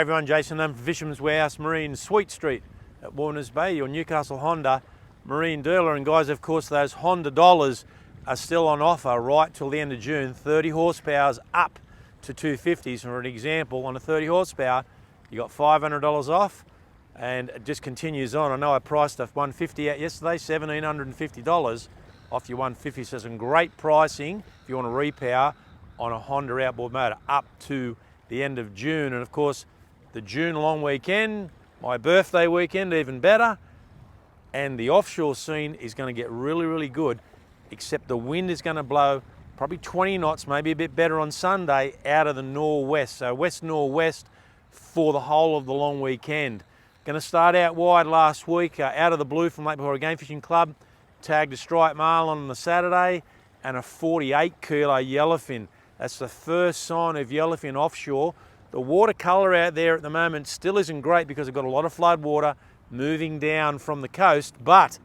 Everyone, Jason from Fisherman's Warehouse Marine, Sweet Street at Warners Bay, your Newcastle Honda marine dealer. And guys, of course, those Honda dollars are still on offer right till the end of June. 30 horsepower's up to 250s. For an example, on a 30 horsepower, you got $500 off, and it just continues on. I know I priced a 150 out yesterday, $1,750 off your 150. So some great pricing if you want to repower on a Honda outboard motor up to the end of June. And of course, the June long weekend, my birthday weekend, even better. And the offshore scene is going to get really, really good, except the wind is going to blow probably 20 knots, maybe a bit better on Sunday, out of the northwest. So west-northwest for the whole of the long weekend. Going to start out wide last week, out of the blue from Lake Macquarie Game Fishing Club. Tagged a striped marlin on the Saturday and a 48 kilo yellowfin. That's the first sign of yellowfin offshore. The watercolour out there at the moment still isn't great because we've got a lot of flood water moving down from the coast, but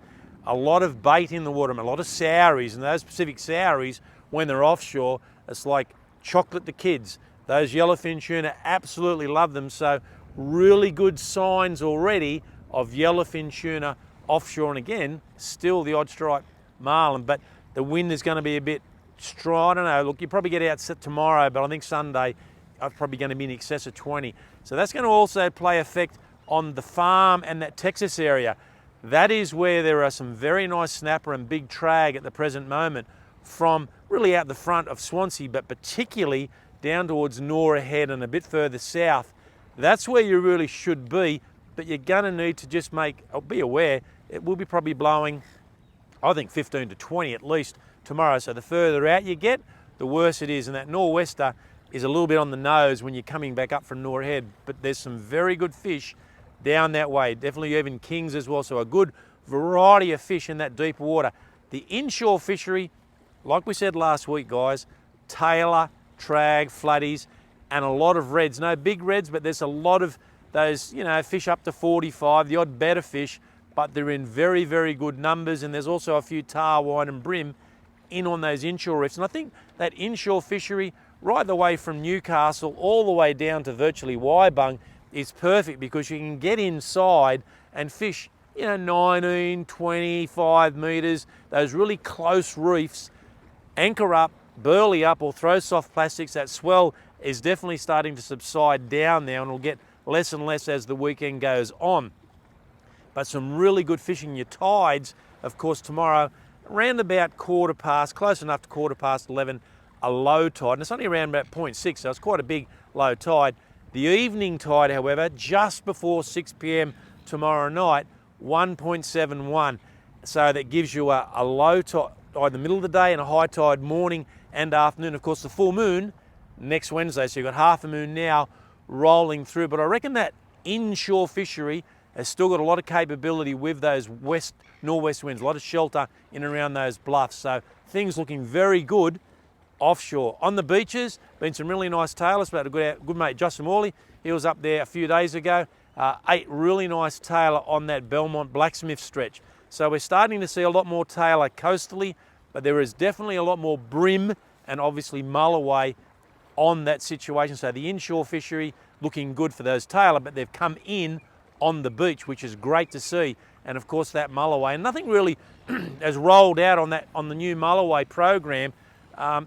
a lot of bait in the water, a lot of souries, and those Pacific souries, when they're offshore, it's like chocolate to kids. Those yellowfin tuna absolutely love them, so really good signs already of yellowfin tuna offshore. And again, still the odd striped marlin, but the wind is going to be a bit strong. I don't know, look, you probably get out tomorrow, but I think Sunday are probably going to be in excess of 20. So that's going to also play effect on the farm and that Texas area. That is where there are some very nice snapper and big trag at the present moment from really out the front of Swansea, but particularly down towards Nora Head and a bit further south. That's where you really should be, but you're going to need to just be aware, it will be probably blowing, I think 15 to 20 at least tomorrow. So the further out you get, the worse it is. And that nor'wester is a little bit on the nose when you're coming back up from Nora Head, but there's some very good fish down that way, definitely even kings as well, so a good variety of fish in that deep water. The inshore fishery, like we said last week, guys, tailor, trag, floodies, and a lot of reds. No big reds, but there's a lot of those, fish up to 45, the odd better fish, but they're in very, very good numbers. And there's also a few tar, wine and brim in on those inshore reefs. And I think that inshore fishery, right the way from Newcastle all the way down to virtually Waibung, is perfect because you can get inside and fish, 19, 25 metres, those really close reefs, anchor up, burley up, or throw soft plastics. That swell is definitely starting to subside down now and will get less and less as the weekend goes on. But some really good fishing. Your tides, of course, tomorrow, around about close enough to 11, a low tide. And it's only around about 0.6, so it's quite a big low tide. The evening tide, however, just before 6 p.m. tomorrow night, 1.71. So that gives you a low tide in the middle of the day and a high tide morning and afternoon. Of course, the full moon next Wednesday, so you've got half a moon now rolling through. But I reckon that inshore fishery has still got a lot of capability with those northwest winds, a lot of shelter in and around those bluffs. So things looking very good offshore. On the beaches, been some really nice tailors. We had a good mate, Justin Morley. He was up there a few days ago. 8 really nice tailor on that Belmont Blacksmith stretch. So we're starting to see a lot more tailor coastally, but there is definitely a lot more brim and obviously mulloway on that situation. So the inshore fishery looking good for those tailor, but they've come in on the beach, which is great to see. And of course that mulloway, and nothing really has rolled out on the new mulloway program.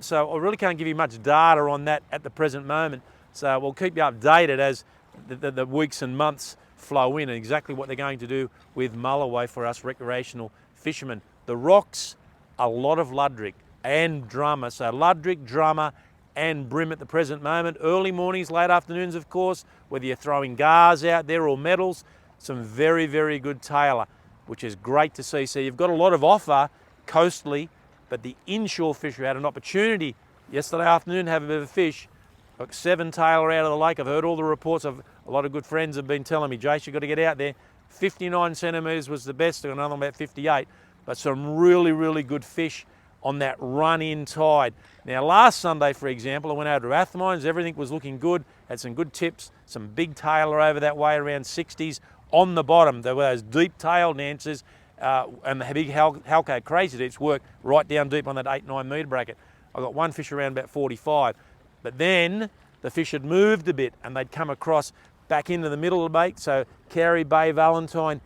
So I really can't give you much data on that at the present moment. So we'll keep you updated as the weeks and months flow in and exactly what they're going to do with mulloway for us recreational fishermen. The rocks, a lot of ludric and drummer. So ludric, drummer and brim at the present moment. Early mornings, late afternoons, of course, whether you're throwing gars out there or metals, some very, very good tailor, which is great to see. So you've got a lot of offer coastally, but the inshore fishery had an opportunity yesterday afternoon to have a bit of a fish. Got 7 tailor out of the lake. I've heard all the reports. A lot of good friends have been telling me, Jace, you've got to get out there. 59 centimetres was the best. I got another one about 58. But some really, really good fish on that run-in tide. Now, last Sunday, for example, I went over to Athmines. Everything was looking good. Had some good tips. Some big tailor over that way, around 60s on the bottom. There were those deep tail dancers. And the big Halco crazy deeps work right down deep on that 8-9 metre bracket. I got one fish around about 45. But then the fish had moved a bit and they'd come across back into the middle of the bait, so Carey Bay, Valentine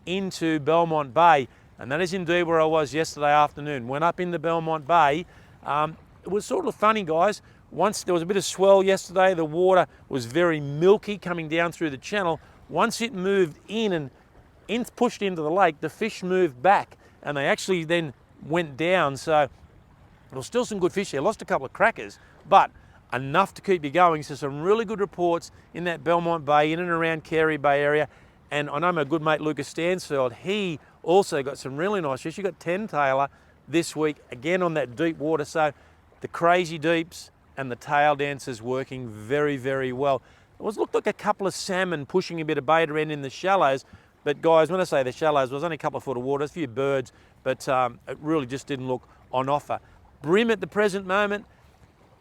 into Belmont Bay. And that is indeed where I was yesterday afternoon. Went up into Belmont Bay. It was sort of funny, guys. Once there was a bit of swell yesterday, the water was very milky coming down through the channel. Once it moved in and pushed into the lake, the fish moved back and they actually then went down. So there was still some good fish there. Lost a couple of crackers, but enough to keep you going. So some really good reports in that Belmont Bay, in and around Carey Bay area. And I know my good mate Lucas Stansfeld, he also got some really nice fish. He got 10-tailer this week, again on that deep water. So the crazy deeps and the tail dancers working very, very well. It looked like a couple of salmon pushing a bit of bait around in the shallows. But guys, when I say the shallows, there was only a couple of foot of water, a few birds, but it really just didn't look on offer. Bream at the present moment,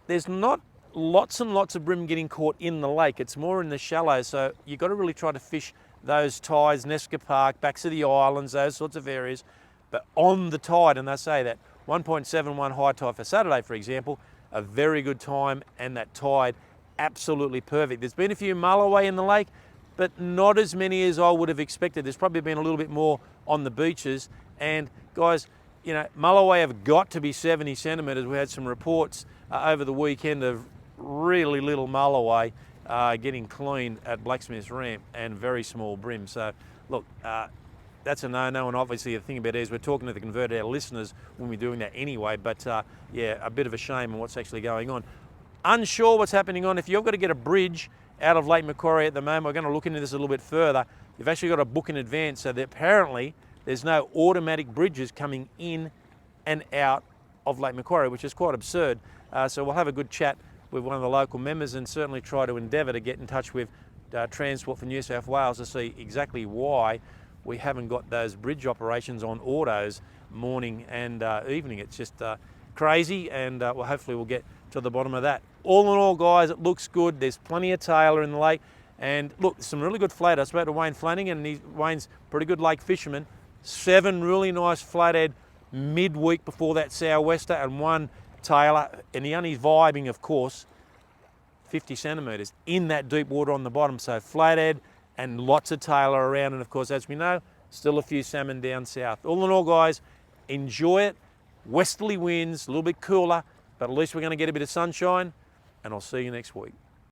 there's not lots and lots of bream getting caught in the lake. It's more in the shallows, so you've got to really try to fish those tides, Nesca Park, backs of the islands, those sorts of areas. But on the tide, and they say that 1.71 high tide for Saturday, for example, a very good time, and that tide absolutely perfect. There's been a few mulloway in the lake, but not as many as I would have expected. There's probably been a little bit more on the beaches. And guys, you know, mulloway have got to be 70 centimetres. We had some reports over the weekend of really little mulloway getting cleaned at Blacksmith's Ramp and very small brim. So look, that's a no-no, and obviously the thing about it is we're talking to the converted our listeners when we're doing that anyway, but yeah, a bit of a shame on what's actually going on. Unsure what's happening on. If you've got to get a bridge out of Lake Macquarie at the moment, we're going to look into this a little bit further. You've actually got to book in advance, so that apparently there's no automatic bridges coming in and out of Lake Macquarie, which is quite absurd. So we'll have a good chat with one of the local members and certainly try to endeavour to get in touch with Transport for New South Wales to see exactly why we haven't got those bridge operations on autos morning and evening. It's just crazy, and well, hopefully we'll get to the bottom of that. All in all, guys, it looks good. There's plenty of tailor in the lake, and look, some really good flathead. I spoke to Wayne Flanagan, and Wayne's a pretty good lake fisherman. 7 really nice flathead midweek before that sou'wester, and 1 tailor, and the only vibing, of course, 50 centimetres in that deep water on the bottom. So flathead and lots of tailor around, and of course, as we know, still a few salmon down south. All in all, guys, enjoy it. Westerly winds, a little bit cooler, but at least we're going to get a bit of sunshine, and I'll see you next week.